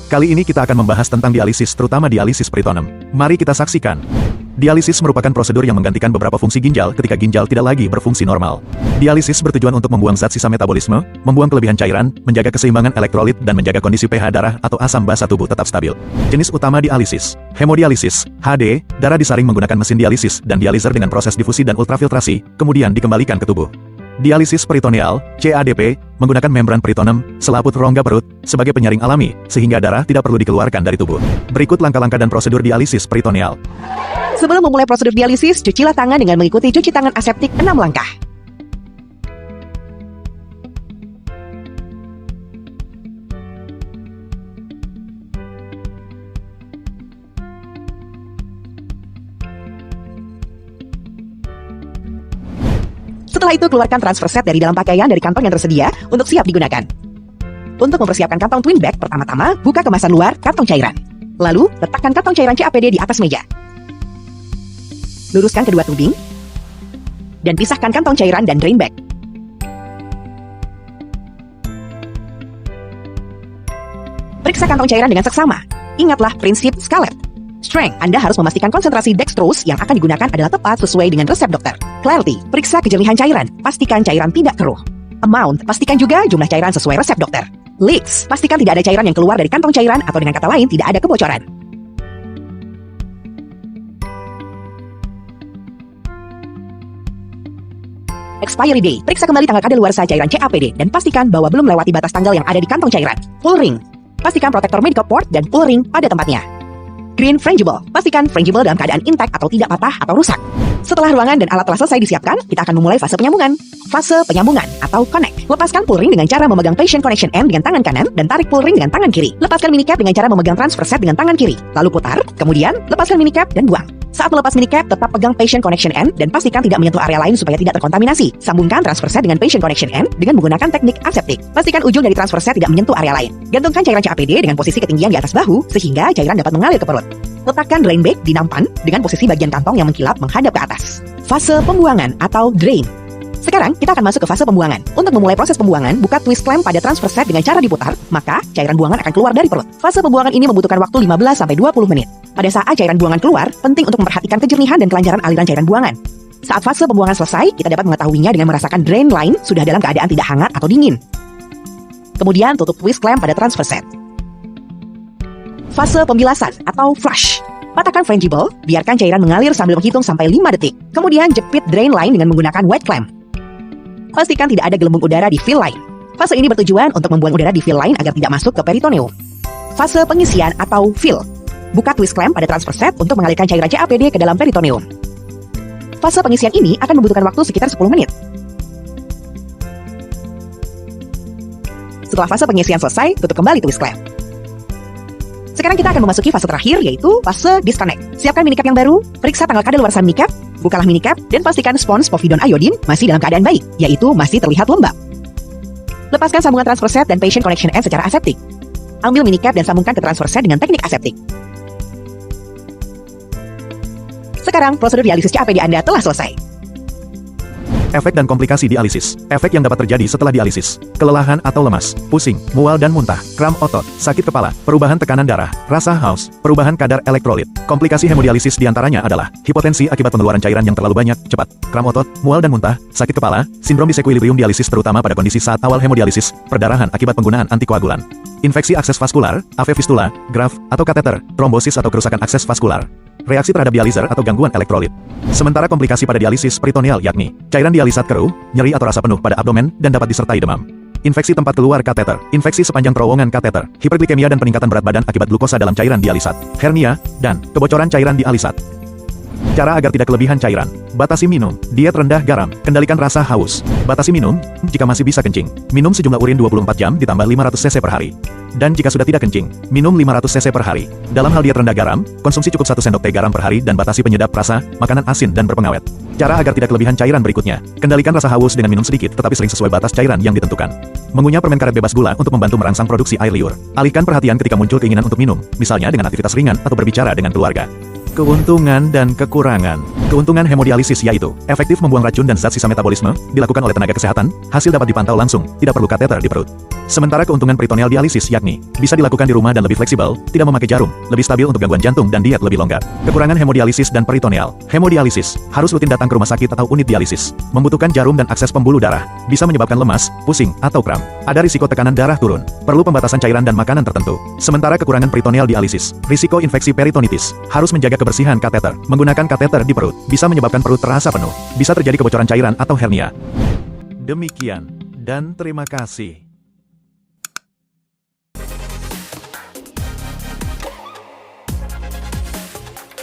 Kali ini kita akan membahas tentang dialisis, terutama dialisis peritonem. Mari kita saksikan. Dialisis merupakan prosedur yang menggantikan beberapa fungsi ginjal ketika ginjal tidak lagi berfungsi normal. Dialisis bertujuan untuk membuang zat sisa metabolisme, membuang kelebihan cairan, menjaga keseimbangan elektrolit dan menjaga kondisi pH darah atau asam basa tubuh tetap stabil. Jenis utama dialisis: hemodialisis, HD, darah disaring menggunakan mesin dialisis dan dializer dengan proses difusi dan ultrafiltrasi, kemudian dikembalikan ke tubuh. Dialisis peritoneal, CADP, menggunakan membran peritonem, selaput rongga perut, sebagai penyaring alami, sehingga darah tidak perlu dikeluarkan dari tubuh. Berikut langkah-langkah dan prosedur dialisis peritoneal. Sebelum memulai prosedur dialisis, cucilah tangan dengan mengikuti cuci tangan aseptik 6 langkah. Setelah itu, keluarkan transfer set dari dalam pakaian dari kantong yang tersedia untuk siap digunakan. Untuk mempersiapkan kantong twin bag, pertama-tama buka kemasan luar kantong cairan. Lalu, letakkan kantong cairan CAPD di atas meja. Luruskan kedua tubing, dan pisahkan kantong cairan dan drain bag. Periksa kantong cairan dengan seksama. Ingatlah prinsip Scarlett. Strength, Anda harus memastikan konsentrasi dextrose yang akan digunakan adalah tepat sesuai dengan resep dokter. Clarity, periksa kejernihan cairan. Pastikan cairan tidak keruh. Amount, pastikan juga jumlah cairan sesuai resep dokter. Leaks, pastikan tidak ada cairan yang keluar dari kantong cairan atau dengan kata lain tidak ada kebocoran. Expiry date, periksa kembali tanggal kadaluarsa cairan CAPD dan pastikan bahwa belum melewati batas tanggal yang ada di kantong cairan. Pull ring, pastikan protektor medical port dan pull ring pada tempatnya. Green frangible, pastikan frangible dalam keadaan intact atau tidak patah atau rusak. Setelah ruangan dan alat telah selesai disiapkan, kita akan memulai fase penyambungan. Fase penyambungan atau connect. Lepaskan pull ring dengan cara memegang patient connection end dengan tangan kanan dan tarik pull ring dengan tangan kiri. Lepaskan minicap dengan cara memegang transfer set dengan tangan kiri. Lalu putar, kemudian lepaskan minicap dan buang. Saat melepas minicap, tetap pegang patient connection end dan pastikan tidak menyentuh area lain supaya tidak terkontaminasi. Sambungkan transfer set dengan patient connection end dengan menggunakan teknik aseptik. Pastikan ujung dari transfer set tidak menyentuh area lain. Gantungkan cairan CAPD dengan posisi ketinggian di atas bahu sehingga cairan dapat mengalir ke perut. Letakkan drain bag di nampan dengan posisi bagian kantong yang mengkilap menghadap ke atas. Fase pembuangan atau drain. Sekarang kita akan masuk ke fase pembuangan. Untuk memulai proses pembuangan, buka twist clamp pada transfer set dengan cara diputar, maka cairan buangan akan keluar dari perut. Fase pembuangan ini membutuhkan waktu 15-20 menit. Pada saat cairan buangan keluar, penting untuk memperhatikan kejernihan dan kelancaran aliran cairan buangan. Saat fase pembuangan selesai, kita dapat mengetahuinya dengan merasakan drain line sudah dalam keadaan tidak hangat atau dingin. Kemudian tutup twist clamp pada transfer set. Fase pembilasan atau flush. Patahkan frangible, biarkan cairan mengalir sambil menghitung sampai 5 detik. Kemudian jepit drain line dengan menggunakan wet clamp. Pastikan tidak ada gelembung udara di fill line. Fase ini bertujuan untuk membuang udara di fill line agar tidak masuk ke peritoneum. Fase pengisian atau fill. Buka twist clamp pada transfer set untuk mengalirkan cairan CAPD ke dalam peritoneum. Fase pengisian ini akan membutuhkan waktu sekitar 10 menit. Setelah fase pengisian selesai, tutup kembali twist clamp. Sekarang kita akan memasuki fase terakhir, yaitu fase disconnect. Siapkan minicap yang baru, periksa tanggal kadaluarsa minicap, bukalah minicap, dan pastikan spons povidone iodine masih dalam keadaan baik, yaitu masih terlihat lembab. Lepaskan sambungan transfer set dan patient connection end secara aseptik. Ambil minicap dan sambungkan ke transfer set dengan teknik aseptik. Sekarang, prosedur dialisis CAPD Anda telah selesai. Efek dan komplikasi dialisis. Efek yang dapat terjadi setelah dialisis: kelelahan atau lemas, pusing, mual dan muntah, kram otot, sakit kepala, perubahan tekanan darah, rasa haus, perubahan kadar elektrolit. Komplikasi hemodialisis diantaranya adalah hipotensi akibat pengeluaran cairan yang terlalu banyak, cepat, kram otot, mual dan muntah, sakit kepala, sindrom disequilibrium dialisis terutama pada kondisi saat awal hemodialisis, perdarahan akibat penggunaan antikoagulan, infeksi akses vaskular, AV fistula, graft, atau kateter, trombosis atau kerusakan akses vaskular, reaksi terhadap dializer atau gangguan elektrolit. Sementara komplikasi pada dialisis peritoneal yakni cairan dialisat keruh, nyeri atau rasa penuh pada abdomen, dan dapat disertai demam. Infeksi tempat keluar kateter, infeksi sepanjang terowongan kateter, hiperglikemia dan peningkatan berat badan akibat glukosa dalam cairan dialisat, hernia, dan kebocoran cairan dialisat. Cara agar tidak kelebihan cairan: batasi minum, diet rendah garam, kendalikan rasa haus. Batasi minum, jika masih bisa kencing, minum sejumlah urin 24 jam ditambah 500 cc per hari. Dan jika sudah tidak kencing, minum 500 cc per hari. Dalam hal diet rendah garam, konsumsi cukup 1 sendok teh garam per hari dan batasi penyedap rasa, makanan asin dan berpengawet. Cara agar tidak kelebihan cairan berikutnya: kendalikan rasa haus dengan minum sedikit tetapi sering sesuai batas cairan yang ditentukan. Mengunyah permen karet bebas gula untuk membantu merangsang produksi air liur. Alihkan perhatian ketika muncul keinginan untuk minum, misalnya dengan aktivitas ringan atau berbicara dengan keluarga. Keuntungan dan kekurangan. Keuntungan hemodialisis yaitu efektif membuang racun dan zat sisa metabolisme, dilakukan oleh tenaga kesehatan, hasil dapat dipantau langsung, tidak perlu kateter di perut. Sementara keuntungan peritoneal dialisis yakni bisa dilakukan di rumah dan lebih fleksibel, tidak memakai jarum, lebih stabil untuk gangguan jantung dan diet lebih longgar. Kekurangan hemodialisis dan peritoneal. Hemodialisis harus rutin datang ke rumah sakit atau unit dialisis, membutuhkan jarum dan akses pembuluh darah, bisa menyebabkan lemas, pusing, atau kram. Ada risiko tekanan darah turun, perlu pembatasan cairan dan makanan tertentu. Sementara kekurangan peritoneal dialisis, risiko infeksi peritonitis, harus menjaga kebersihan kateter, menggunakan kateter di perut, bisa menyebabkan perut terasa penuh, bisa terjadi kebocoran cairan atau hernia. Demikian, dan terima kasih.